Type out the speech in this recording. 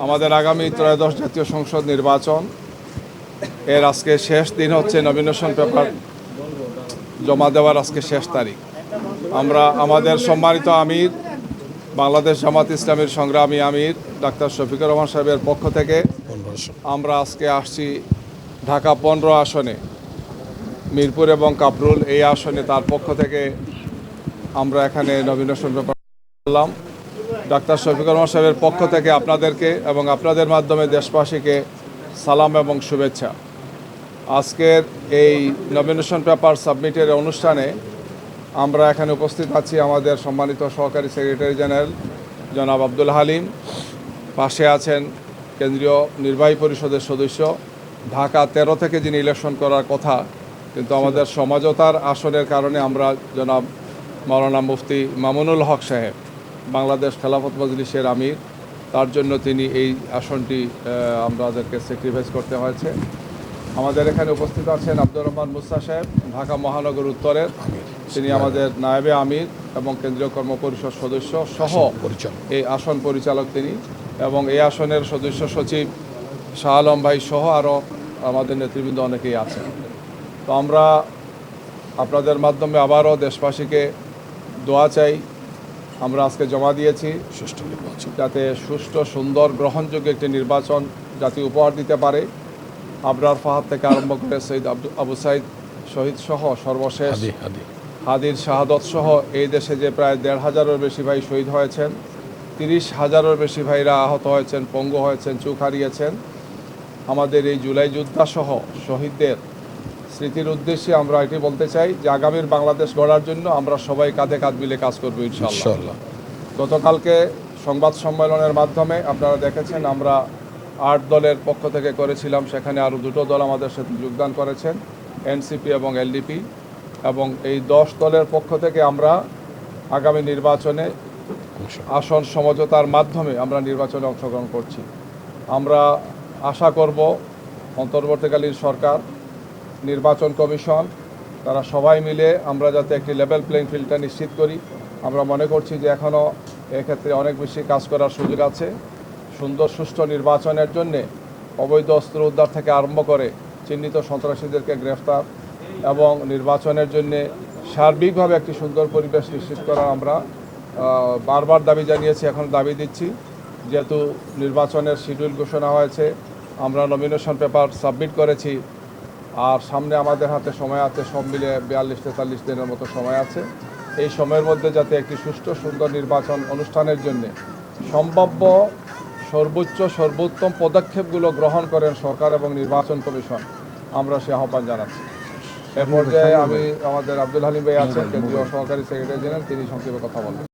আমাদের আগামী ত্রয়োদশ জাতীয় সংসদ নির্বাচন এর আজকে শেষ দিন হচ্ছে নমিনেশন পেপার জমা দেওয়ার আজকে শেষ তারিখ। আমরা আমাদের সম্মানিত আমির বাংলাদেশ জামাত ইসলামীর সংগ্রামী আমির ডাক্তার শফিকুর রহমান সাহেবের পক্ষ থেকে আমরা আজকে আসছি ঢাকা 15 আসনে, মিরপুর এবং কাপরুল এই আসনে তার পক্ষ থেকে আমরা এখানে নমিনেশন পেপার করলাম। ডাক্তার শফিকুর রহমান সাহেবের পক্ষ থেকে আপনাদেরকে এবং আপনাদের মাধ্যমে দেশবাসীকে সালাম এবং শুভেচ্ছা। আজকের এই নমিনেশন পেপার সাবমিটের অনুষ্ঠানে আমরা এখানে উপস্থিত আছি আমাদের সম্মানিত সহকারী সেক্রেটারি জেনারেল জনাব আব্দুল হালিম, পাশে আছেন কেন্দ্রীয় নির্বাহী পরিষদের সদস্য, ঢাকা 13 থেকে যিনি ইলেকশন করার কথা কিন্তু আমাদের সমঝোতার আসনের কারণে আমরা জনাব মাওলানা মুফতি মামুনুল হক সাহেব, বাংলাদেশ খেলাফত মজলিসের আমির, তার জন্য তিনি এই আসনটি আমাদেরকে স্যাক্রিফাইস করতে হয়েছে। আমাদের এখানে উপস্থিত আছেন আব্দুর রহমান মুসা সাহেব, ঢাকা মহানগর উত্তরের, তিনি আমাদের নায়েবে আমির এবং কেন্দ্রীয় কর্মপরিষদ সদস্য সহ এই আসন পরিচালক তিনি, এবং এই আসনের সদস্য সচিব শাহ আলম ভাই সহ আরও আমাদের নেতৃবৃন্দ অনেকেই আছেন। তো আমরা আপনাদের মাধ্যমে আবারও দেশবাসীকে দোয়া চাই। আমরা আজকে জমা দিয়েছি সুষ্ঠু নির্বাচন, যাতে সুষ্ঠু সুন্দর গ্রহণযোগ্য একটি নির্বাচন জাতি উপহার দিতে পারে। আবরার ফাহাদ থেকে আরম্ভ করে শহীদ আবু সাইদ শহীদ সহ সর্বশেষ হাদির শাহাদত সহ এই দেশে যে প্রায় 1,500-এর বেশি ভাই শহীদ হয়েছেন, 30,000-এর বেশি ভাইরা আহত হয়েছেন, পঙ্গু হয়েছেন, চোখ হারিয়েছেন। আমাদের এই জুলাই যোদ্ধা সহ শহীদদের স্মৃতির উদ্দেশ্যে আমরা এটি বলতে চাই যে আগামীর বাংলাদেশ গড়ার জন্য আমরা সবাই কাঁধে কাঁধ মিলে কাজ করবো ইনশাআল্লাহ। গতকালকে সংবাদ সম্মেলনের মাধ্যমে আপনারা দেখেছেন আমরা 8 দলের পক্ষ থেকে করেছিলাম, সেখানে আরও 2টো দল আমাদের সাথে যোগদান করেছেন, এনসিপি এবং এলডিপি, এবং এই 10 দলের পক্ষ থেকে আমরা আগামী নির্বাচনে আসন সমঝোতার মাধ্যমে আমরা নির্বাচনে অংশগ্রহণ করছি। আমরা আশা করব অন্তর্বর্তীকালীন সরকার, নির্বাচন কমিশন, তারা সবাই মিলে আমরা যাতে একটি লেভেল প্লেইং ফিল্ডটা নিশ্চিত করি। আমরা মনে করছি যে এখনও এক্ষেত্রে অনেক বেশি কাজ করার সুযোগ আছে। সুন্দর সুষ্ঠু নির্বাচনের জন্যে অবৈধ অস্ত্র উদ্ধার থেকে আরম্ভ করে চিহ্নিত সন্ত্রাসীদেরকে গ্রেফতার এবং নির্বাচনের জন্যে সার্বিকভাবে একটি সুন্দর পরিবেশ নিশ্চিত করা আমরা বারবার দাবি জানিয়েছি, এখন দাবি দিচ্ছি। যেহেতু নির্বাচনের শিডিউল ঘোষণা হয়েছে, আমরা নমিনেশন পেপার সাবমিট করেছি, আর সামনে আমাদের হাতে সময় আছে, সব মিলে 42-43 দিনের মতো সময় আছে। এই সময়ের মধ্যে যাতে একটি সুষ্ঠু সুন্দর নির্বাচন অনুষ্ঠানের জন্য সম্ভাব্য সর্বোত্তম পদক্ষেপগুলো গ্রহণ করেন সরকার এবং নির্বাচন কমিশন, আমরা সে আহ্বান জানাচ্ছি। এ পর্যায়ে আমি আমাদের আব্দুল হালিম ভাই আছেন, কেন্দ্রীয় সহকারী সেক্রেটারি জেনারেল, তিনি সংক্ষেপে কথা বলবেন।